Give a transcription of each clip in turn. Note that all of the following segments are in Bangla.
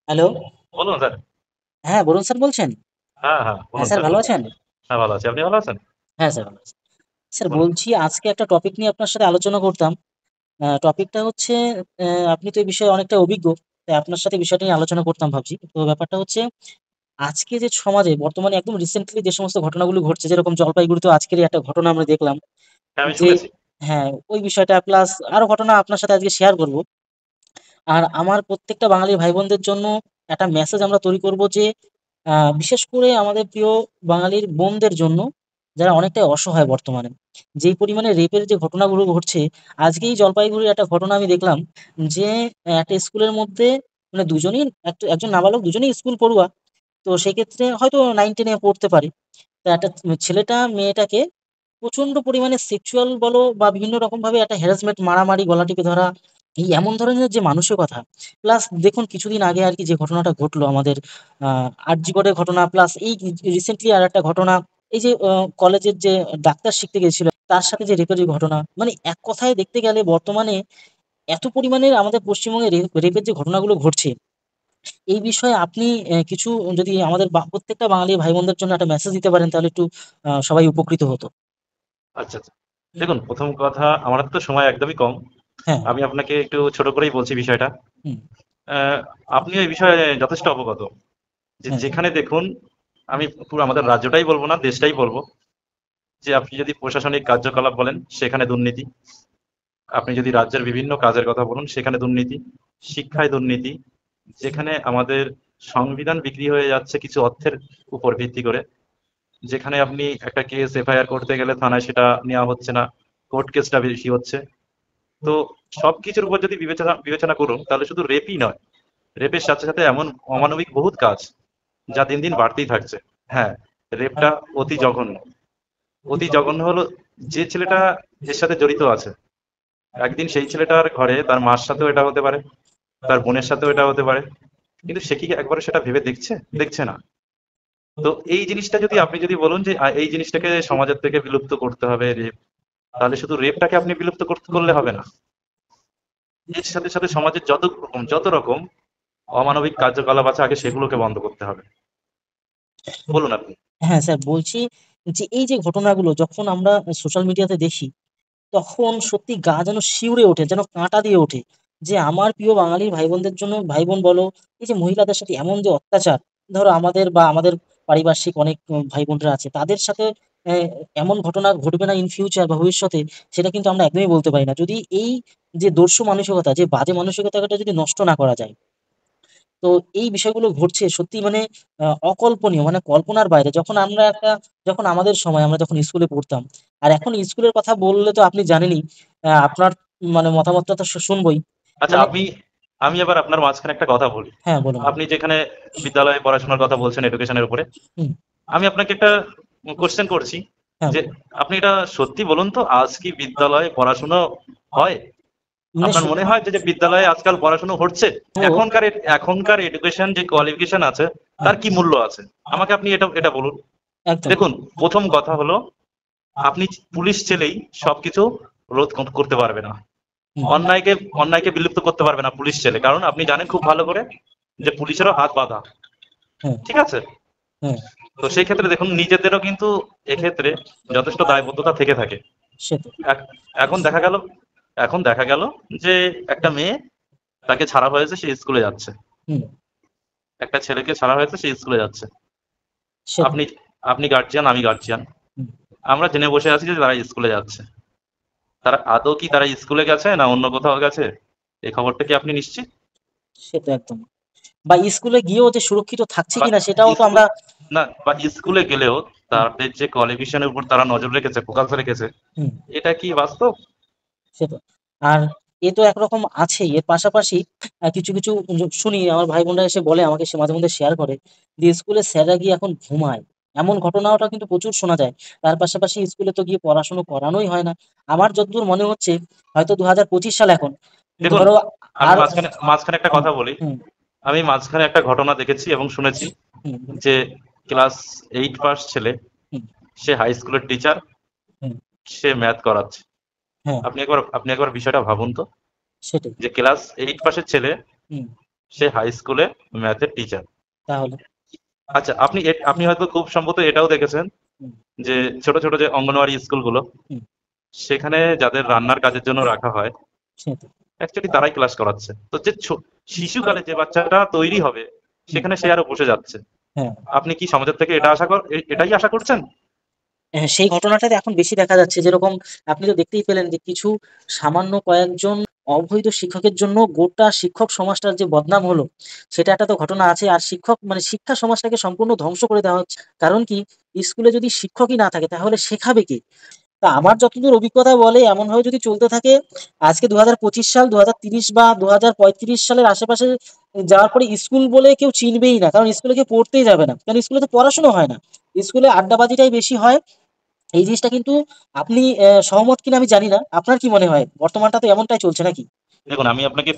হ্যালো। বলুন স্যার। হ্যাঁ, বরুণ স্যার বলছেন? হ্যাঁ, হ্যাঁ, হ্যাঁ, বলুন স্যার স্যার, ভালো বলুন। আছেন? হ্যাঁ, ভালো আছি। আপনি ভালো আছেন? হ্যাঁ, স্যার ভালো আছি। স্যার বলুন। বলছি আজকে একটা টপিক নিয়ে আপনার সাথে আলোচনা করতাম। টপিকটা হচ্ছে আপনি তো এই বিষয়ে অনেকটা অভিজ্ঞ। তাই আপনার সাথে বিষয়টা নিয়ে আলোচনা করতাম ভাবছি। তো ব্যাপারটা হচ্ছে আজকে যে সমাজে বর্তমানে একদম রিসেন্টলি যে সমস্ত ঘটনাগুলো ঘটছে যেরকম জলপাইগুড়িতেও আজকেরই একটা ঘটনা আমরা দেখলাম হ্যাঁ, আমি যে শুনেছি। হ্যাঁ, ওই বিষয়টা প্লাস আরো ঘটনা আপনার সাথে আজকে শেয়ার করব। আর আমার প্রত্যেকটা বাঙালি ভাই বোনদের জন্য একটা মেসেজ আমরা তৈরি করব যে বিশেষ করে আমাদের প্রিয় বাঙালির বোনদের জন্য যারা অনেকটাই অসহায় বর্তমানে যেই পরিমাণে রেপের যে ঘটনাগুলো ঘটছে। আজকেই জলপাইগুড়ির একটা ঘটনা আমি দেখলাম যে একটা স্কুলের মধ্যে মানে দুজনেই একজন নাবালক দুজনেই স্কুল পড়ুয়া। তো সেক্ষেত্রে হয়তো 9-10 পড়তে পারে। তো একটা ছেলেটা মেয়েটাকে প্রচন্ড পরিমাণে সেক্সুয়াল বলো বা বিভিন্ন রকম ভাবে একটা হ্যারাসমেন্ট মারামারি গলা টিপে ধরা এই এমন ধরনের যে মানসিকতা। প্লাস দেখুন কিছুদিন আগে আর কি যে ঘটনাটা ঘটলো আমাদের আরজি করের ঘটনা প্লাস এই রিসেন্টলি আর একটা ঘটনা এই যে কলেজের যে ডাক্তার শিখতে গেছিল তার সাথে যে রেপের যে ঘটনা মানে এক কথায় দেখতে গেলে বর্তমানে এত পরিমাণে আমাদের পশ্চিমবঙ্গে রেপের যে ঘটনাগুলো ঘটছে এই বিষয়ে আপনি কিছু যদি আমাদের প্রত্যেকটা বাঙালি ভাই বোনদের জন্য একটা মেসেজ দিতে পারেন তাহলে একটু সবাই উপকৃত হতো। আচ্ছা, আচ্ছা। দেখুন, ১ম কথা, আমার হাতে তো সময় একদমই কম। হ্যাঁ। আমি আপনাকে একটু ছোট করেই বলছি বিষয়টা। হুম। অ্যা আপনি এই বিষয়ে যথেষ্ট অবগত। যে হ্যাঁ। যেখানে দেখুন, আমি পুরো আমাদের রাজ্যটাই বলব না, দেশটাই বলব। যে আপনি যদি প্রশাসনিক কার্যকলাপ বলেন, সেখানে দুর্নীতি। আপনি যদি রাজ্যের বিভিন্ন কাজের কথা বলুন, সেখানে দুর্নীতি। শিক্ষায় দুর্নীতি। যেখানে আমাদের সংবিধান বিক্রি হয়ে যাচ্ছে কিছু অর্থের উপর ভিত্তি করে। যেখানে আপনি একটা কেস এফআইআর করতে গেলে থানায় সেটা নেওয়া হচ্ছে না, কোর্ট কেসটা বেশি হচ্ছে। তো সবকিছুর উপর যদি বিবেচনা বিবেচনা করুন, তাহলে শুধু রেপই নয়, রেপের সাথে সাথে এমন অমানবিক বহুত কাজ যা দিন দিন বাড়তেই থাকছে। হ্যাঁ, রেপটা অতি জঘন্য। অতি জঘন্য হলো যে ছেলেটা এর সাথে জড়িত আছে, একদিন সেই ছেলেটার ঘরে তার মার সাথেও এটা হতে পারে, তার বোনের সাথেও এটা হতে পারে, কিন্তু সে কি একবারে সেটা ভেবে দেখছে? দেখছে না। তো এই জিনিসটা যদি আপনি যদি বলুন যে এই জিনিসটাকে সমাজের থেকে বিলুপ্ত করতে হবে, রেপ, তাহলে শুধু রেপটাকে আপনি বিলুপ্ত করলে হবে না। এর সাথে সাথে সমাজের যত রকম অমানবিক কার্যকলাপ আছে, আগে সেগুলোকে বন্ধ করতে হবে। বলুন আপনি। হ্যাঁ স্যার বলছি যে এই যে ঘটনাগুলো যখন আমরা সোশ্যাল মিডিয়াতে দেখি তখন সত্যি গা যেন শিউরে ওঠে যেন কাঁটা দিয়ে ওঠে যে আমার প্রিয় বাঙালির ভাই বোনদের জন্য ভাই বোন বলো এই যে মহিলাদের সাথে এমন যে অত্যাচার ধরো আমাদের বা আমাদের পারিপার্শ্বিক অনেক ভাই বোনরা আছে তাদের সাথে আহ, এমন ঘটনা ঘটবে না ইন ফিউচার বা ভবিষ্যতে সেটা কিন্তু আমরা একদমই বলতে পারি না যদি এই যে দস্যু মানসিকতা যে বাজে মানসিকতাটা যদি নষ্ট না করা যায়। তো এই বিষয়গুলো ঘটছে সত্যি মানে অকল্পনীয় মানে কল্পনার বাইরে যখন আমাদের সময় আমরা যখন স্কুলে পড়তাম। আর এখন স্কুলের কথা বললে তো আপনি জানেনই। আপনার মানে মতামতটা তো শুনবোই। আচ্ছা, মানে আমি আমি এবার আপনার মাঝখানে একটা কথা বলি। হ্যাঁ বলুন বলুন। আপনি যেখানে বিদ্যালয়ে পড়াশোনার কথা বলছেন, এডুকেশনের উপরে, হুম। আমি আপনাকে একটা কোশ্চেন করছি। হ্যাঁ যে আপনি এটা সত্যি বলুন তো, আজ কি বিদ্যালয়ে পড়াশোনা হয়? মানে আপনার মনে হয় যে যে বিদ্যালয়ে আজকাল পড়াশোনা হচ্ছে? শুধু এখনকার এডুকেশন যে কোয়ালিফিকেশন আছে, হ্যাঁ তার কি মূল্য আছে? আমাকে আপনি এটা এটা বলুন। একদম। দেখুন, প্রথম কথা হলো, আপনি পুলিশ ছেলেই সবকিছু রোধ করতে পারবে না। হুম। অন্যায়কে অন্যায়কে বিলুপ্ত করতে পারবে না পুলিশ ছেলে, কারণ আপনি জানেন খুব ভালো করে যে পুলিশেরও হাত বাঁধা। হ্যাঁ। ঠিক আছে? হ্যাঁ। তো সেই ক্ষেত্রে দেখুন, নিজেদেরও কিন্তু এক্ষেত্রে যথেষ্ট দায়বদ্ধতা থেকে থাকে। সে তো। এক- এখন দেখা গেল এখন দেখা গেল যে একটা মেয়ে, তাকে ছাড়া হয়েছে, সে স্কুলে যাচ্ছে। হুম। একটা ছেলেকে ছাড়া হয়েছে, সে স্কুলে যাচ্ছে। সে তো। আপনি আপনি গার্জিয়ান, আমি গার্জিয়ান। হুম। আমরা জেনে বসে আছি যে তারা স্কুলে যাচ্ছে। তারা আদৌ কি তারা স্কুলে গেছে না অন্য কোথাও গেছে, এই খবরটা কি আপনি নিশ্চিত? সে তো একদম। বা স্কুলে গিয়েও যে সুরক্ষিত থাকছে বা কিনা সেটাও তো স্কুল আমরা। না, বা স্কুলে গেলেও হুম। তাদের যে কোয়ালিফিকেশনের উপর তারা নজর রেখেছে, ফোকাস রেখেছে, হুম। এটা কি বাস্তব? সে তো। আর এ তো একরকম আছেই এর পাশাপাশি কিছু কিছু শুনি আমার ভাই বোনরা এসে বলে আমাকে সে মাঝে মধ্যে শেয়ার করে যে স্কুলে স্যাররা গিয়ে এখন ঘুমায়। এমন ঘটনাটা কিন্তু প্রচুর শোনা যায়। তার পাশাপাশি স্কুলে তো গিয়ে পড়াশোনা করানোই হয় না। আমার যতদূর মনে হচ্ছে হয়তো 2025 সাল এখন দেখুন, ধরো আমি আর মাঝখানে মাঝখানে একটা হুম। কথা বলি। হুম। আমি মাঝখানে একটা ঘটনা দেখেছি এবং শুনেছি হুম। হুম। যে ক্লাস 8 পাস ছেলে, হুম। সে হাই স্কুলের টিচার, হুম। সে ম্যাথ করাচ্ছে। হ্যাঁ আপনি একবার বিষয়টা ভাবুন তো, সেটাই। যে ক্লাস 8 পাসের ছেলে, হুম। সে হাই স্কুলে ম্যাথের টিচার। তাহলে আচ্ছা, আপনি হয়তো খুব সম্ভবত এটাও দেখেছেন হুম, যে ছোট ছোট যে অঙ্গনওয়াড়ি স্কুলগুলো, হুম, সেখানে যাদের রান্নার কাজের জন্য রাখা হয়, সে তো অ্যাকচুয়ালি তারাই ক্লাস করাচ্ছে। তো যে শিশুকালে যে বাচ্চাটা তৈরি হবে, হুম, সেখানে সে আরো বসে যাচ্ছে। হ্যাঁ। আপনি কি সমাজের থেকে এটাই আশা করছেন? হ্যাঁ, সেই ঘটনাটাই এখন বেশি দেখা যাচ্ছে। যেরকম আপনি তো দেখতেই পেলেন যে কিছু সামান্য কয়েকজন অবৈধ শিক্ষকের জন্য গোটা শিক্ষক সমাজটার যে বদনাম হলো, সেটা একটা তো ঘটনা আছে। আর শিক্ষক মানে শিক্ষা সমাজটাকে সম্পূর্ণ ধ্বংস করে দেওয়া হচ্ছে। কারণ কি, স্কুলে যদি শিক্ষকই না থাকে তাহলে শেখাবে কে? তা আমার যতদূর অভিজ্ঞতা বলে এমনভাবে যদি চলতে থাকে, আজকে ২০২৫ সাল, ২০৩০ বা ২০৩৫ সালের আশেপাশে যাওয়ার পরে স্কুল বলে কেউ চিনবেই না। কারণ স্কুলে কেউ পড়তেই যাবে না। কারণ স্কুলে তো পড়াশোনা হয় না। স্কুলে আড্ডাবাজিটাই বেশি হয়। এই জিনিসটা কিন্তু আপনি সহমত কিনা আমি জানি না। আপনার কি মনে হয়? বর্তমানটা তো এমনটাই চলছে নাকি? দেখুন, আমি আপনাকে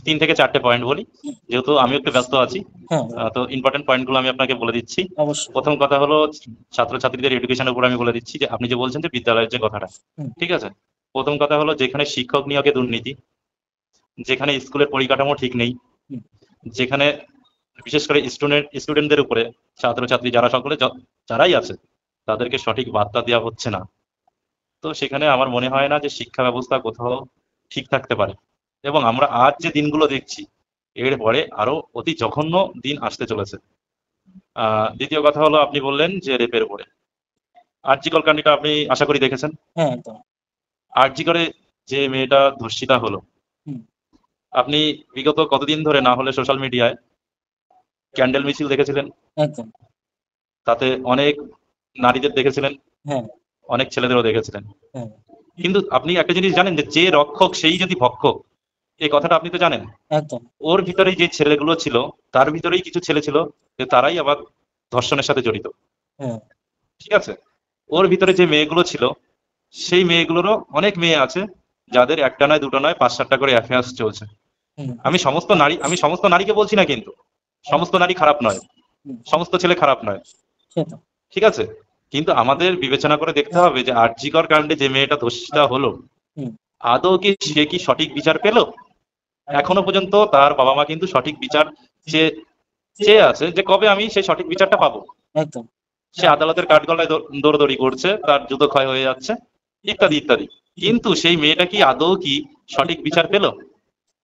তিন থেকে চারটে পয়েন্ট বলি, যেহেতু আমি একটু ব্যস্ত আছি। হ্যাঁ, তো ইম্পর্টেন্ট পয়েন্টগুলো আমি আপনাকে বলে দিচ্ছি। অবশ্যই। প্রথম কথা হলো, ছাত্রছাত্রীদের এডুকেশনের উপর আমি বলে দিচ্ছি, যে আপনি যে বলছেন যে বিদ্যালয়ের যে কথাটা, হুম, ঠিক আছে। প্রথম কথা হলো, যেখানে শিক্ষক নিয়োগে দুর্নীতি, যেখানে স্কুলের পরিকাঠামো ঠিক নেই, হুম, যেখানে বিশেষ করে স্টুডেন্টদের উপরে, ছাত্রছাত্রী যারা সকলে যারাই আছে, তাদেরকে সঠিক বার্তা দেওয়া হচ্ছে না, তো সেখানে আমার মনে হয় না যে শিক্ষা ব্যবস্থা কোথাও ঠিক থাকতে পারে। এবং আমরা আজ যে দিনগুলো দেখছি, এর পরে আরো অতি জঘন্য দিন আসতে চলেছে। দ্বিতীয় কথা হলো, আপনি বললেন যে রেপের উপরে। আরজি কর কাণ্ডটা আপনি আশা করি দেখেছেন। হ্যাঁ, একদম। আরজি করে যে মেয়েটা ধর্ষিতা হলো, হুম, আপনি বিগত কতদিন ধরে না হলে সোশ্যাল মিডিয়ায় ক্যান্ডেল মিছিল দেখেছিলেন, একদম। তাতে অনেক নারীদের দেখেছিলেন, হ্যাঁ, অনেক ছেলেদেরও দেখেছিলেন। হ্যাঁ, কিন্তু আপনি একটা জিনিস জানেন, যে যে রক্ষক সেই যদি ভক্ষক, এই কথাটা আপনি তো জানেন। একদম। ওর ভিতরেই যে ছেলেগুলো ছিল, তার ভিতরেই কিছু ছেলে ছিল যে তারাই আবার ধর্ষণের সাথে জড়িত, হ্যাঁ, ঠিক আছে। ওর ভিতরে যে মেয়েগুলো ছিল, সেই মেয়েগুলোরও অনেক মেয়ে আছে যাদের একটা নয়, দুটো নয়, 5-7টা করে অ্যাফেয়ার্স চলছে। হুম, আমি সমস্ত নারীকে বলছি না, কিন্তু সমস্ত নারী খারাপ নয়, হুম, সমস্ত ছেলে খারাপ নয়, সে তো। ঠিক আছে। কিন্তু আমাদের বিবেচনা করে দেখতে হবে যে আরজি কর কাণ্ডে যে মেয়েটা ধর্ষিতা হলো, হুম, আদৌ কি সে কি সঠিক বিচার পেল? এখনো পর্যন্ত তার বাবা মা কিন্তু সঠিক বিচার চেয়ে চেয়ে আছে, যে কবে আমি সেই সঠিক বিচারটা পাবো। একদম। সে আদালতের কাঠগড়ায় দৌড়দৌড়ি করছে, তার জুতো ক্ষয় হয়ে যাচ্ছে, ইত্যাদি ইত্যাদি। কিন্তু সেই মেয়েটা কি আদৌ কি সঠিক বিচার পেল?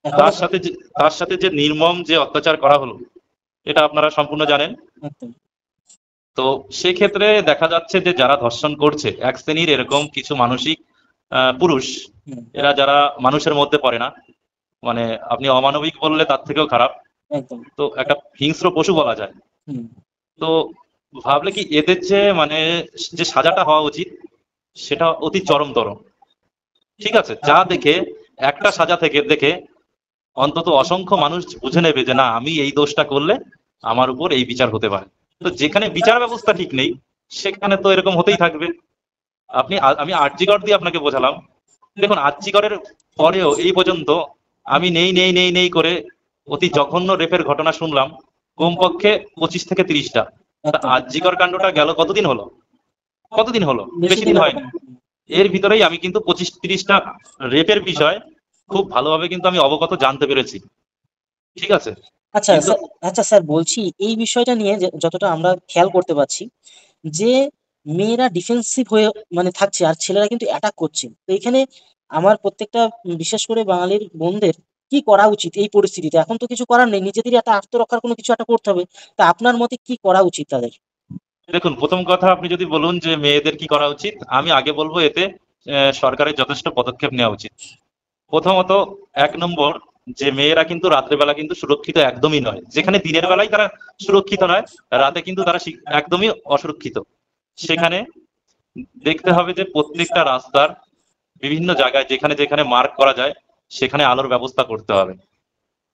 এখনো তার সাথে যে তার সাথে যে নির্মম যে অত্যাচার করা হলো, এটা আপনারা সম্পূর্ণ জানেন। একদম। তো সেক্ষেত্রে দেখা যাচ্ছে যে যারা ধর্ষণ করছে, এক শ্রেণীর এরকম কিছু মানসিক পুরুষ, হুম, এরা যারা মানুষের মধ্যে পড়ে না, মানে আপনি অমানবিক বললে তার থেকেও খারাপ, একদম। তো একটা হিংস্র পশু বলা যায়। হুম, তো ভাবলে কি এদের যে মানে যে সাজাটা হওয়া উচিত, সেটা অতি চরমতর, ঠিক আছে। যা দেখে, একটা সাজা থেকে দেখে অন্তত অসংখ্য মানুষ বুঝে নেবে যে না, আমি এই দোষটা করলে আমার উপর এই বিচার হতে পারে। তো যেখানে বিচার ব্যবস্থা ঠিক নেই, সেখানে তো এরকম হতেই থাকবে। আমি আরজিকর দিয়ে আপনাকে বোঝালাম। দেখুন, আরজিকরের পরেও এই পর্যন্ত আমি নেই নেই নেই নেই করে অতি জঘন্য রেপের ঘটনা শুনলাম কমপক্ষে 25 থেকে 30টা। তা একদম। আরজিকর কাণ্ডটা গেল কতদিন হলো? কতদিন হলো? বেশি বেশি দিন দিন হবে হয়নি। না। এর ভিতরেই আমি কিন্তু 25-30টা রেপের বিষয় খুব ভালোভাবে কিন্তু আমি অবগত জানতে পেরেছি, ঠিক আছে। আচ্ছা কিন্তু স্যার, আচ্ছা স্যার, বলছি এই বিষয়টা নিয়ে যতটা আমরা খেয়াল করতে পারছি যে মেয়েরা ডিফেন্সিভ হয়ে মানে থাকছে আর ছেলেরা কিন্তু অ্যাটাক করছে। তো এখানে আমার প্রত্যেকটা বিশেষ করে বাঙালির বোনদের কি করা উচিত এই পরিস্থিতিতে? এখন তো কিছু করার নেই, নিজেদেরই একটা আত্মরক্ষার কোনো কিছু একটা করতে হবে। তা আপনার মতে কি করা উচিত তাদের? দেখুন, প্রথম কথা আপনি যদি বলুন যে মেয়েদের কি করা উচিত, আমি আগে বলবো এতে সরকারের যথেষ্ট পদক্ষেপ নেওয়া উচিত। প্রথমত, 1 নম্বর, যে মেয়েরা কিন্তু রাত্রেবেলা কিন্তু সুরক্ষিত একদমই নয়। যেখানে দিনের বেলায় তারা সুরক্ষিত নয়, রাতে কিন্তু তারা একদমই অসুরক্ষিত। সেখানে দেখতে হবে যে প্রত্যেকটা রাস্তার বিভিন্ন জায়গায় যেখানে যেখানে মার্ক করা যায়, সেখানে আলোর ব্যবস্থা করতে হবে।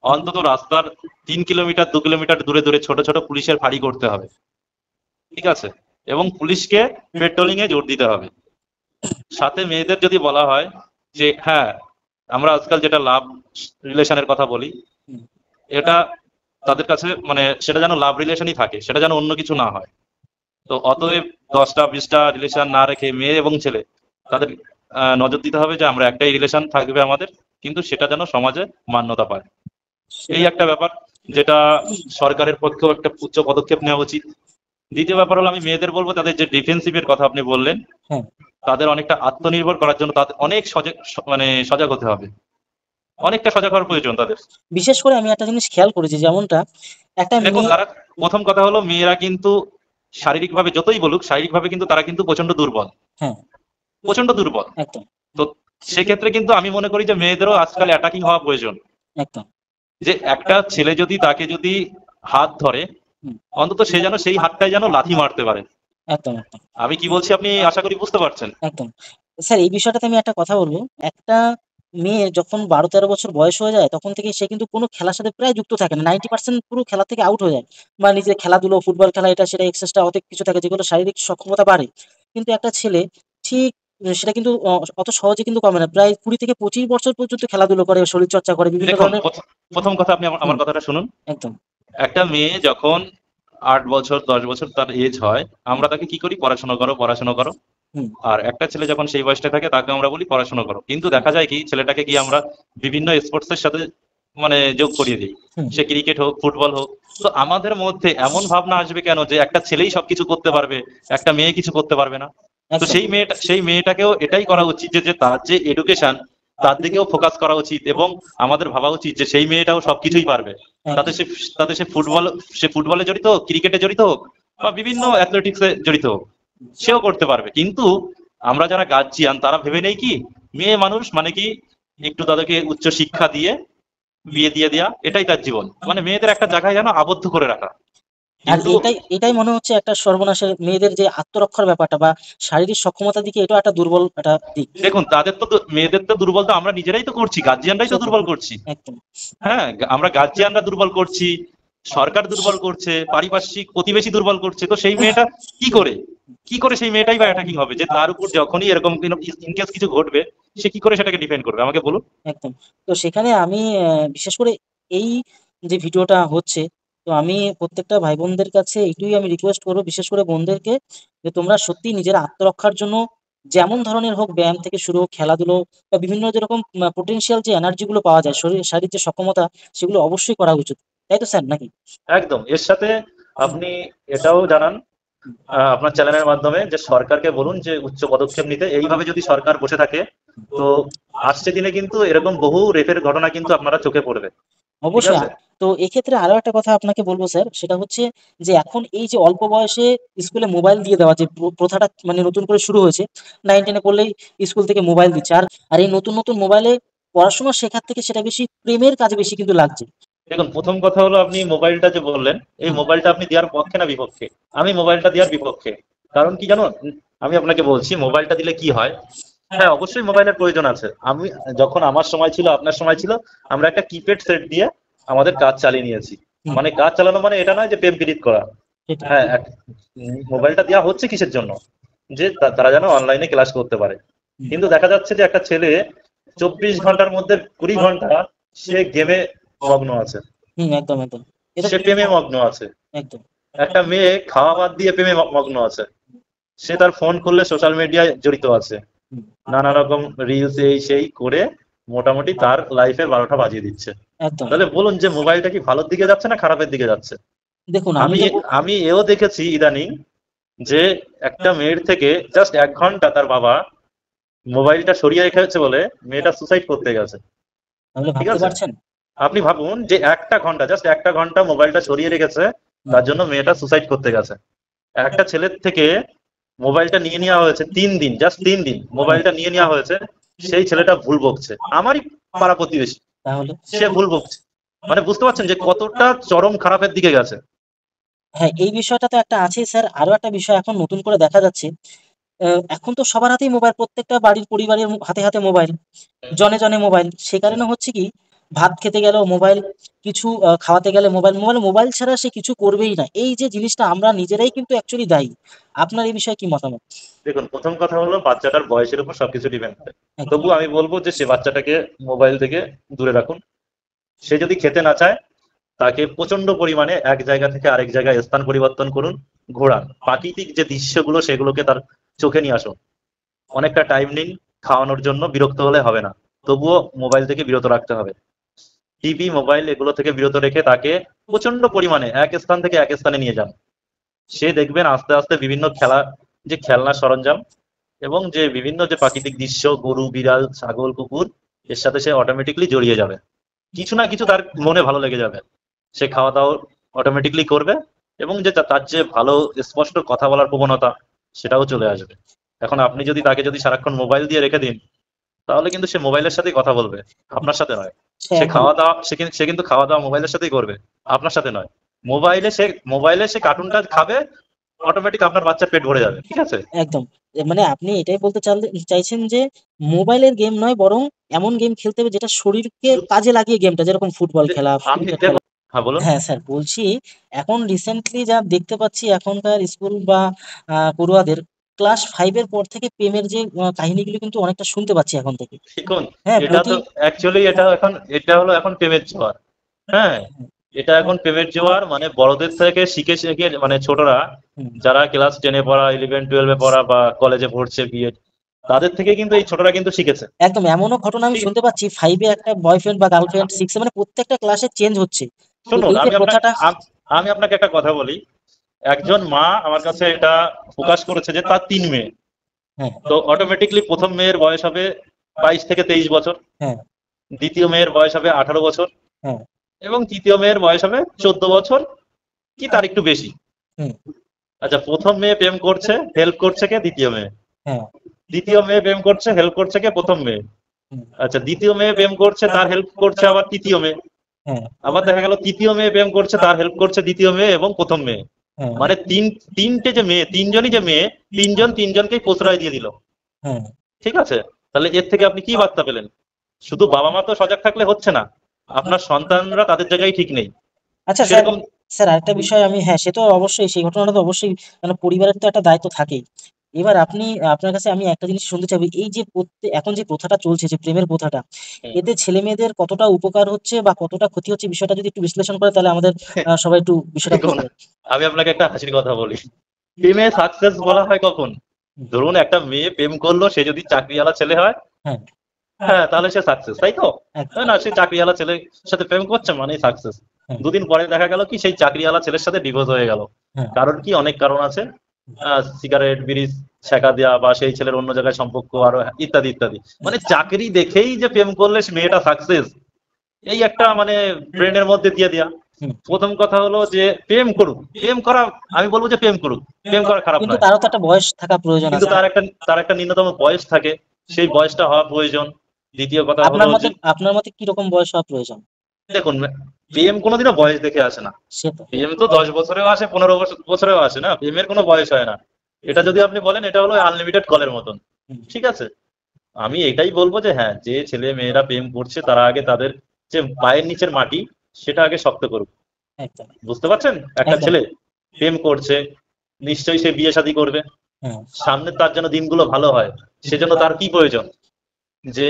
অন্তত রাস্তার 3 কিলোমিটার 2 কিলোমিটার দূরে দূরে ছোট ছোট পুলিশের ফাঁড়ি করতে হবে, ঠিক আছে। এবং পুলিশকে পেট্রোলিং এ জোর দিতে হবে। সাথে মেয়েদের যদি বলা হয় যে হ্যাঁ, আমরা আজকাল যেটা লাভ রিলেশনের কথা বলি, হুম, এটা তাদের কাছে মানে সেটা যেন লাভ রিলেশনই থাকে, সেটা যেন অন্য কিছু না হয়। তো অতএব 10টা 20টা রিলেশন না রেখে মেয়ে এবং ছেলে, তাদের নজর দিতে হবে যে আমরা একটাই রিলেশন থাকবে আমাদের, কিন্তু সেটা যেন সমাজে মান্যতা পায়। এই একটা ব্যাপার, যেটা সরকারের পক্ষেও একটা উচ্চ পদক্ষেপ নেওয়া উচিত। দ্বিতীয় ব্যাপার হলো, আমি মেয়েদের বলবো তাদের যে ডিফেন্সিভের কথা আপনি বললেন, হ্যাঁ, তাদের অনেকটা আত্মনির্ভর করার জন্য তাদের অনেক সজাগ, মানে সজাগ হতে হবে, অনেকটা সজাগ হওয়ার প্রয়োজন তাদের। বিশেষ করে আমি একটা জিনিস খেয়াল করেছি, যেমনটা একটা দেখুন, মেয়ে। তারা, প্রথম কথা হলো মেয়েরা কিন্তু শারীরিকভাবে যতই বলুক, শারীরিকভাবে কিন্তু তারা কিন্তু প্রচন্ড দুর্বল, হ্যাঁ, প্রচন্ড দুর্বল। একদম তো সেক্ষেত্রে কিন্তু আমি মনে করি যে মেয়েদেরও আজকাল অ্যাটাকিং হওয়া প্রয়োজন। একদম। যে একটা ছেলে যদি তাকে যদি হাত ধরে, হুম, অন্তত সে যেন সেই হাতটাই যেন লাথি মারতে পারে। একদম একদম আমি কি বলছি আপনি আশা করি বুঝতে পারছেন। একদম। স্যার, এই বিষয়টাতে আমি একটা কথা বলবো। একটা মেয়ে যখন 12-13 বছর বয়স হয়ে যায়, তখন থেকে সে কিন্তু কোনো খেলার সাথে প্রায় যুক্ত থাকে না, 90% পুরো খেলা থেকে আউট হয়ে যায়। বা নিজের খেলাধুলো, ফুটবল খেলা, এটা সেটা এক্সেসটা অনেক কিছু থাকে যেগুলো শারীরিক সক্ষমতা বাড়ে। কিন্তু একটা ছেলে ঠিক সেটা কিন্তু অত সহজে কিন্তু কমে না, প্রায় 20 থেকে 25 বছর পর্যন্ত খেলাধুলো করে, শরীর চর্চা করে বিভিন্ন দেখুন, ধরনের। প্রথম কথা আপনি আমার হুম, আমার কথাটা শুনুন। একদম। একটা মেয়ে যখন 8 বছর 10 বছর তার এজ হয়, হুম, আমরা তাকে কি করি, পড়াশোনা করো পড়াশোনা করো। হুম, আর একটা ছেলে যখন সেই বয়সটা থাকে তাকে আমরা বলি পড়াশোনা করো, কিন্তু দেখা যায় কি ছেলেটাকে কি আমরা বিভিন্ন স্পোর্টস এর সাথে মানে যোগ করিয়ে দিই, হুম, সে ক্রিকেট হোক ফুটবল হোক। তো আমাদের মধ্যে এমন ভাবনা আসবে কেন যে একটা ছেলেই সবকিছু করতে পারবে, একটা মেয়ে কিছু করতে পারবে না? তো একদম সেই মেয়েটাকেও এটাই করা উচিত যে তার যে এডুকেশন, তার দিকেও ফোকাস করা উচিত, এবং আমাদের ভাবা উচিত যে সেই মেয়েটাও সবকিছুই পারবে। তাতে একদম। সে তাতে সে ফুটবলে জড়িত হোক, ক্রিকেটে জড়িত হোক, বা বিভিন্ন অ্যাথলেটিক্সে জড়িত হোক, সেও করতে পারবে। কিন্তু আমরা যারা গার্জিয়ান তারা ভেবে নেই কি, মেয়ে মানুষ মানে কি একটু তাদেরকে উচ্চ শিক্ষা দিয়ে বিয়ে দিয়ে দেয়া, এটাই তার জীবন, মানে মেয়েদের একটা জায়গায় যেন আবদ্ধ করে রাখা। আর কিন্তু এটাই এটাই মনে হচ্ছে একটা সর্বনাশের, মেয়েদের যে আত্মরক্ষার ব্যাপারটা বা শারীরিক সক্ষমতার দিকে, এটাও একটা দুর্বল একটা দিক। দেখুন, তাদের তো মেয়েদের তো দুর্বল তো আমরা নিজেরাই তো করছি, গার্জিয়ানরাই তো সত্যি, দুর্বল করছি। একদম হ্যাঁ, আমরা গার্জিয়ানরা দুর্বল করছি, সরকার দুর্বল করছে, পারিপার্শ্বিক প্রতিবেশী দুর্বল করছে। তো সেই মেয়েটা কি করে, কি করে সেই মেয়েটাই বা অ্যাটাকিং হবে, যে তার উপর যখনই এরকম ইনকেস কিছু ঘটবে, সে কি করে সেটাকে ডিফেন্ড করবে, আমাকে বলুন। একদম। তো সেখানে আমি বিশেষ করে এই যে ভিডিওটা হচ্ছে, তো আমি প্রত্যেকটা ভাই বোনদের কাছে এইটুকুই আমি রিকোয়েস্ট করবো, বিশেষ করে বোনদেরকে, যে তোমরা সত্যি নিজের আত্মরক্ষার জন্য যেমন ধরনের হোক, ব্যায়াম থেকে শুরু হোক, খেলাধুলো বা বিভিন্ন যেরকম পোটেনশিয়াল যে এনার্জি গুলো পাওয়া যায়, শারীরিক যে সক্ষমতা, সেগুলো অবশ্যই করা উচিত। তাই তো স্যার, নাকি? একদম, এর সাথে আপনি এটাও জানান আপনার চ্যানেলের মাধ্যমে, যে সরকারকে বলুন যে উচ্চ পদক্ষেপ নিতে। এইভাবে যদি সরকার বসে থাকে, তো আসছে দিনে কিন্তু এরকম বহু রেপের ঘটনা কিন্তু আপনারা চোখে পড়বে। ঠিক অবশ্যই। আছে। তো এক্ষেত্রে আরো একটা কথা আপনাকে বলবো স্যার, সেটা হচ্ছে যে এখন এই যে অল্প বয়সে স্কুলে মোবাইল দিয়ে দেওয়া যে প্রথাটা মানে নতুন করে শুরু হয়েছে, 9-10-এ পড়লেই স্কুল থেকে মোবাইল দিচ্ছে। আর আর এই নতুন নতুন মোবাইলে পড়াশোনা শেখার থেকে সেটা বেশি প্রেমের কাজে বেশি কিন্তু লাগছে। দেখুন, প্রথম কথা হলো, আপনি মোবাইলটা যে বললেন, এই হুম, মোবাইলটা আপনি দেওয়ার পক্ষে না বিপক্ষে? আমি মোবাইলটা দেওয়ার বিপক্ষে। কারণ কি জানো, আমি আপনাকে বলছি মোবাইলটা দিলে কি হয়। হ্যাঁ, অবশ্যই মোবাইলের প্রয়োজন আছে। আমি যখন আমার সময় ছিল, আপনার সময় ছিল, আমরা একটা কিপ্যাড সেট দিয়ে আমাদের কাজ চালিয়ে নিয়েছি। হুম, মানে কাজ চালানো মানে এটা নয় যে প্রেম প্রীতি করা। সেটাই। হ্যাঁ, মোবাইলটা দেওয়া হচ্ছে কিসের জন্য, যে তারা যেন অনলাইনে ক্লাস করতে পারে। হুম, কিন্তু দেখা যাচ্ছে যে একটা ছেলে 24 ঘন্টার মধ্যে 20 ঘন্টা সে গেমে মগ্ন আছে, হুম, একদম একদম। এটা সে প্রেমে মগ্ন আছে। একদম। একটা মেয়ে খাওয়া বাদ দিয়ে প্রেমে মগ্ন আছে, সে তার ফোন খুললে সোশ্যাল মিডিয়ায় জড়িত আছে, হুম, নানা রকম রিলস এই সেই করে মোটামুটি তার লাইফে 12টা বাজিয়ে দিচ্ছে। একদম। তাহলে বলুন যে মোবাইলটা কি ভালোর দিকে যাচ্ছে না খারাপের দিকে যাচ্ছে? দেখুন, আমি আমি যে আমি এও দেখেছি ইদানিং, যে একটা মেয়ের থেকে জাস্ট 1 ঘন্টা তার বাবা মোবাইলটা সরিয়ে রেখেছে বলে মেয়েটা সুসাইড করতে গেছে। তাহলে ঠিক ভাবতে আছে, পারছেন। আপনি ভাবুন যে একটা ঘন্টা, জাস্ট একটা ঘন্টা মোবাইলটা সরিয়ে রেখেছে, হুম, তার জন্য মেয়েটা সুসাইড করতে গেছে। একটা ছেলের থেকে মোবাইলটা নিয়ে নেওয়া হয়েছে 3 দিন, জাস্ট 3 দিন হুম, মোবাইলটা নিয়ে নেওয়া হয়েছে। সেই ছেলেটা ভুল বকছে, আমারই পাড়া প্রতিবেশী, তাহলে সে ভুল বকছে। মানে বুঝতে পারছেন যে কতটা চরম খারাপের দিকে গেছে। হ্যাঁ, এই বিষয়টা তো একটা আছেই স্যার। আরো একটা বিষয় এখন নতুন করে দেখা যাচ্ছে, এখন তো সবার হাতেই মোবাইল, প্রত্যেকটা বাড়ির পরিবারের হাতে হাতে মোবাইল, জনে জনে মোবাইল। সে কারণে হচ্ছে কি, ভাত খেতে গেলেও মোবাইল, কিছু খাওয়াতে গেলে মোবাইল, মোবাইল মোবাইল ছাড়া সে কিছু করবেই না। এই যে জিনিসটা, আমরা নিজেরাই কিন্তু অ্যাকচুয়ালি দায়ী। আপনার এই বিষয়ে কি মতামত? দেখুন, প্রথম কথা হলো বাচ্চাটার বয়সের উপর সবকিছু ডিপেন্ড করে। একদম তবু আমি বলবো যে সে বাচ্চাটাকে মোবাইল থেকে দূরে রাখুন। সে যদি খেতে না চায়, তাকে প্রচন্ড পরিমাণে এক জায়গা থেকে আরেক জায়গায় স্থান পরিবর্তন করুন, ঘোরান, প্রাকৃতিক যে দৃশ্যগুলো সেগুলোকে তার চোখে নিয়ে আসুন। অনেকটা টাইম নিন খাওয়ানোর জন্য, বিরক্ত হলে হবে না, তবুও মোবাইল থেকে বিরত রাখতে হবে। টিভি মোবাইল এগুলো থেকে বিরত রেখে তাকে প্রচন্ড পরিমাণে এক স্থান থেকে এক স্থানে নিয়ে যান। সে দেখবেন আস্তে আস্তে বিভিন্ন যে খেলনার সরঞ্জাম এবং যে বিভিন্ন যে প্রাকৃতিক দৃশ্য, গরু, বিড়াল, ছাগল, কুকুর, এর সাথে সে অটোমেটিকলি জড়িয়ে যাবে। কিছু না কিছু তার মনে ভালো লেগে যাবে। সে খাওয়া দাওয়া অটোমেটিকলি করবে এবং যে তার যে ভালো স্পষ্ট কথা বলার প্রবণতা সেটাও চলে আসবে। এখন আপনি যদি তাকে সারাক্ষণ মোবাইল দিয়ে রেখে দিন, তাহলে কিন্তু সে মোবাইলের সাথেই কথা বলবে, আপনার সাথে নয়। সে সে একদম খাওয়া দাওয়া সে কিন্তু খাওয়া দাওয়া মোবাইলের সাথেই করবে, আপনার সাথে নয়। মোবাইলে সে কার্টুনটা খাবে, অটোমেটিক আপনার বাচ্চার পেট ভরে যাবে, ঠিক আছে? একদম মানে আপনি এটাই বলতে চাইছেন যে মোবাইলের গেম নয়, বরং এমন গেম খেলতে হবে যেটা শরীরকে কাজে লাগিয়ে, গেমটা যেরকম ফুটবল খেলা, আমি ক্রিকেট খেলা। দেখুন, হ্যাঁ বলুন। হ্যাঁ স্যার, বলছি এখন রিসেন্টলি যা দেখতে পাচ্ছি এখনকার স্কুল বা পড়ুয়াদের ক্লাস 5 এর পর থেকে প্রেমের যে কাহিনীগুলো কিন্তু অনেকটা শুনতে পাচ্ছি এখন থেকে। দেখুন, হ্যাঁ, এটা তো অ্যাকচুয়ালি এটা হলো এখন প্রেমের জোয়ার। হ্যাঁ, এটা এখন প্রেমের জোয়ার, মানে বড়দের থেকে শিখে শিখে, মানে ছোটরা হুম, যারা ক্লাস 10-এ পড়া, 11-12-এ পড়া বা কলেজে পড়ছে, বিএড, তাদের থেকে কিন্তু এই ছোটরা কিন্তু শিখেছে। একদম এমনও ঘটনা আমি ঠিক আছে? শুনতে পাচ্ছি 5 এ একটা বয়ফ্রেন্ড বা গার্লফ্রেন্ড, 6 এ, মানে প্রত্যেকটা ক্লাসে চেঞ্জ হচ্ছে। তো শুনুন, এই যে প্রথাটা। আমি আপনাকে একটা কথা বলি। একজন মা আমার কাছে এটা প্রকাশ করেছে যে তার 3 মেয়ে। হ্যাঁ, তো অটোমেটিকলি প্রথম মেয়ের বয়স হবে 22 থেকে 23 বছর, হ্যাঁ, দ্বিতীয় মেয়ের বয়স হবে 18 বছর, হ্যাঁ, এবং তৃতীয় মেয়ের বয়স হবে 14 বছর, কি তার একটু বেশি। হুম, আচ্ছা, প্রথম মেয়ে প্রেম করছে, হেল্প করছে কে? দ্বিতীয় মেয়ে। হ্যাঁ, দ্বিতীয় মেয়ে প্রেম করছে, হেল্প করছে কে? প্রথম মেয়ে। হুম, আচ্ছা, দ্বিতীয় মেয়ে প্রেম করছে, তার হেল্প করছে আবার তৃতীয় মেয়ে। হ্যাঁ, আবার দেখা গেল তৃতীয় মেয়ে প্রেম করছে, তার হেল্প করছে দ্বিতীয় মেয়ে এবং প্রথম মেয়ে। হ্যাঁ, মানে তিনটে যে মেয়ে, তিনজনই যে মেয়ে, তিনজন তিনজনকেই প্রশ্রয় দিয়ে দিল। হ্যাঁ। ঠিক আছে? তাহলে এর থেকে আপনি কি বার্তা পেলেন? শুধু বাবা মা তো সজাগ থাকলে হচ্ছে না, আপনার সন্তানরা তাদের জায়গায় ঠিক নেই আচ্ছা স্যার, সেরকম। আরেকটা বিষয় আমি, হ্যাঁ সে তো অবশ্যই, সেই ঘটনাটা তো অবশ্যই, মানে পরিবারের তো একটা দায়িত্ব থাকেই। এবার আপনি, আপনার কাছে আমি একটা জিনিস শুনতে চাইবো, এই যে এখন যে প্রথাটা চলছে, যে প্রেমের প্রথাটা, হুম। এতে ছেলে মেয়েদের কতটা উপকার হচ্ছে বা কতটা ক্ষতি হচ্ছে, বিষয়টা যদি একটু বিশ্লেষণ করে তাহলে আমাদের সবাই একটু বিষয়টা দেখুন, বুঝতে পারবে। আমি আপনাকে একটা হাসির কথা বলি। প্রেমে সাকসেস বলা হয় কখন? হুম, ধরুন একটা মেয়ে প্রেম করলো, সে যদি চাকরিওয়ালা ছেলে হয়, হ্যাঁ, হ্যাঁ, তাহলে সে সাকসেস, তাই তো? একদম, না, সে চাকরিওয়ালা ছেলের সাথে প্রেম করছে মানেই সাকসেস। হ্যাঁ, দুদিন পরে দেখা গেল কি সেই চাকরিওয়ালা ছেলের সাথে ডিভোর্স হয়ে গেল। হ্যাঁ, কারণ কি? অনেক কারণ আছে। সিগারেট বিড়ি ছ্যাঁকা দেওয়া, বা সেই ছেলের অন্য জায়গায় সম্পর্ক, আরো ইত্যাদি ইত্যাদি। মানে চাকরি দেখেই যে প্রেম করলে সে মেয়েটা সাকসেস, এই একটা মানে ব্রেনের মধ্যে দিয়ে দেয়া। হুম। প্রথম কথা হলো যে প্রেম করুক, প্রেম করা, আমি বলবো যে প্রেম করুক, প্রেম করা খারাপ কিন্তু নয়। তারও তো একটা বয়স থাকা প্রয়োজন কিন্তু আছে। তার একটা ন্যূনতম বয়স থাকে, সেই বয়সটা হওয়া প্রয়োজন। দ্বিতীয় কথা হলো আপনার মতে, যে কি রকম বয়স হওয়া প্রয়োজন? দেখুন, প্রেম কোনোদিনও বয়স দেখে আসে না। সে তো। প্রেম তো 10 বছরেও আসে, 15 বছরেও আসে না, প্রেমের কোনো বয়স হয় না। এটা যদি আপনি বলেন, এটা হলো আনলিমিটেড কলের মতন। হুম, ঠিক আছে? আমি এটাই বলবো যে হ্যাঁ, যে ছেলে মেয়েরা প্রেম করছে তারা আগে তাদের যে পায়ের নিচের মাটি, সেটা আগে শক্ত করুক। একদম, বুঝতে পারছেন? একটা একদম, ছেলে প্রেম করছে, নিশ্চয়ই সে বিয়ে শাদী করবে। হ্যাঁ, সামনে তার যেন দিনগুলো ভালো হয়, সেজন্য তার কি প্রয়োজন? যে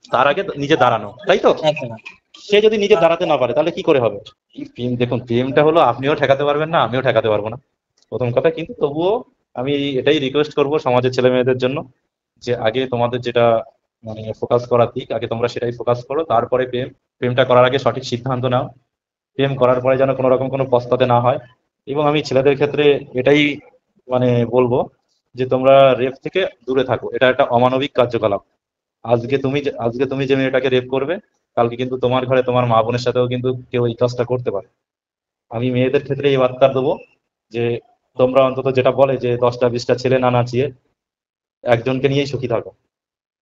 তার আগে নিজে দাঁড়ানো, তাই তো? একদম, সে যদি নিজে দাঁড়াতে না পারে তাহলে কি করে হবে? প্রেম, দেখুন, প্রেমটা হলো আপনিও ঠেকাতে পারবেন না, আমিও ঠেকাতে পারবো না, প্রথম কথা। কিন্তু তবুও আমি এটাই রিকোয়েস্ট করব সমাজের ছেলে মেয়েদের জন্য, যে আগে তোমাদের যেটা মানে ফোকাস করার দিক, আগে তোমরা সেটাই ফোকাস করো, তারপরে প্রেমটা করার আগে সঠিক সিদ্ধান্ত নাও। প্রেম করার পরে যেন কোনো রকম কোনো পস্তাতে না হয়। এবং আমি ছেলেদের ক্ষেত্রে এটাই মানে বলবো যে তোমরা রেপ থেকে দূরে থাকো, এটা একটা অমানবিক কার্যকলাপ। আজকে তুমি যে মেয়েটাকে রেপ করবে, কালকে কিন্তু তোমার ঘরে তোমার মা বোনের সাথেও কিন্তু কেউ এই কাজটা করতে পারে। আমি মেয়েদের ক্ষেত্রে এই বার্তা দেবো যে তোমরা অন্তত, যেটা বলে যে 10টা 20টা ছেলে না নাচিয়ে একজনকে নিয়েই সুখী থাকো।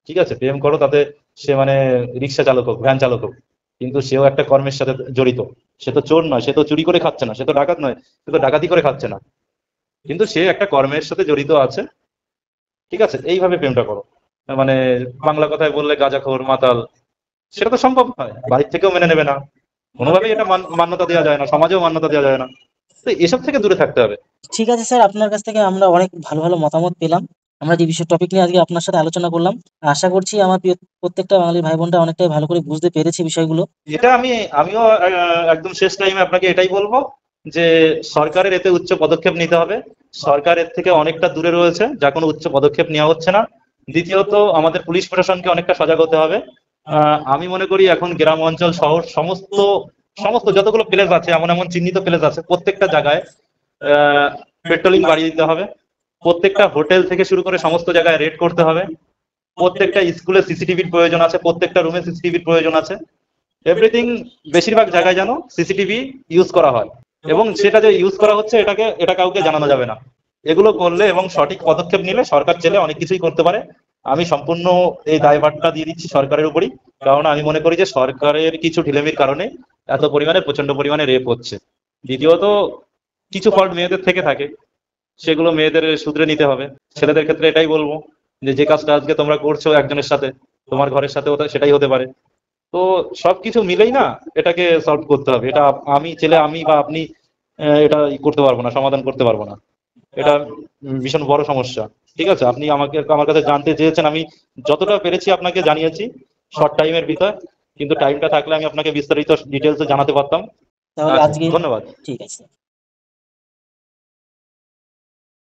ঠিক আছে? প্রেম করো, তাতে সে মানে রিক্সা চালক হোক, ভ্যান চালক হোক, কিন্তু সেও একটা কর্মের সাথে জড়িত। সে তো চোর নয়, সে তো চুরি করে খাচ্ছে না, সে তো ডাকাত নয়, সে তো ডাকাতি করে খাচ্ছে না, কিন্তু সে একটা কর্মের সাথে জড়িত আছে। ঠিক আছে? এইভাবে প্রেমটা করো। মানে বাংলা কথায় বললে গাঁজাখোর মাতাল, সেটা তো সম্ভব নয়, বাড়ির থেকেও মেনে নেবে না, কোনোভাবেই এটা মান্যতা দেওয়া যায় না, সমাজেও মান্যতা দেওয়া যায় না। তো এসব থেকে দূরে থাকতে হবে। ঠিক আছে স্যার, আপনার কাছ থেকে আমরা অনেক ভালো ভালো মতামত পেলাম। আমরা যে বিষয় টপিক নিয়ে আজকে আপনার সাথে আলোচনা করলাম, আশা করছি আমার প্রিয় প্রত্যেকটা বাঙালি ভাই বোনরা অনেকটাই ভালো করে বুঝতে পেরেছে বিষয়গুলো। এটা আমিও একদম শেষ টাইমে আপনাকে এটাই বলবো যে সরকারের এতে উচ্চ পদক্ষেপ নিতে হবে। সরকার এর থেকে অনেকটা দূরে রয়েছে, যা কোনো উচ্চ পদক্ষেপ নেওয়া হচ্ছে না। দ্বিতীয়ত, আমাদের পুলিশ প্রশাসনকে অনেকটা সজাগ হতে হবে আমি মনে করি এখন গ্রাম অঞ্চল শহর সমস্ত সমস্ত যতগুলো প্লেস আছে, এমন এমন চিহ্নিত প্লেস আছে, প্রত্যেকটা জায়গায় পেট্রোলিং বাড়িয়ে দিতে হবে। প্রত্যেকটা হোটেল থেকে শুরু করে সমস্ত জায়গায় রেড করতে হবে। প্রত্যেকটা স্কুলে সিসিটিভির প্রয়োজন আছে, প্রত্যেকটা রুমে সিসিটিভির প্রয়োজন আছে। এভরিথিং, বেশিরভাগ জায়গায় যেন সিসিটিভি ইউজ করা হয়, এবং সেটা যে ইউজ করা হচ্ছে এটা কাউকে জানানো যাবে না। এগুলো করলে এবং সঠিক পদক্ষেপ নিলে সরকার চাইলে অনেক কিছুই করতে পারে। আমি সম্পূর্ণ এই দায়ভারটা দিয়ে দিচ্ছি সরকারের উপরই, কারণ আমি মনে করি যে সরকারের কিছু ঢিলেমির কারণে এত পরিমাণে প্রচন্ড পরিমাণে রেপ হচ্ছে। দ্বিতীয়ত, কিছু ফল্ট মেয়েদের থেকে থাকে, সেগুলো মেয়েদের শুধরে নিতে হবে। ছেলেদের ক্ষেত্রে এটাই বলবো যে যে কাজটা আজকে তোমরা করছো একজনের সাথে, তোমার ঘরের সাথে সেটাই হতে পারে। তো সবকিছু মিলেই না এটাকে সলভ করতে হবে। এটা আমি ছেলে, আমি বা আপনি এটা করতে পারবো না, সমাধান করতে পারবো না। এটা ভীষণ বড় সমস্যা। ঠিক আছে, আপনি আমাকে আমার কাছে জানতে চেয়েছেন, আমি যতটা পেরেছি আপনাকে জানিয়েছি শর্ট টাইমের ভিতর, কিন্তু টাইমটা থাকলে আমি আপনাকে বিস্তারিত ডিটেলসে জানাতে পারতাম। তাহলে আচ্ছা, আজকে ধন্যবাদ। ঠিক আছে।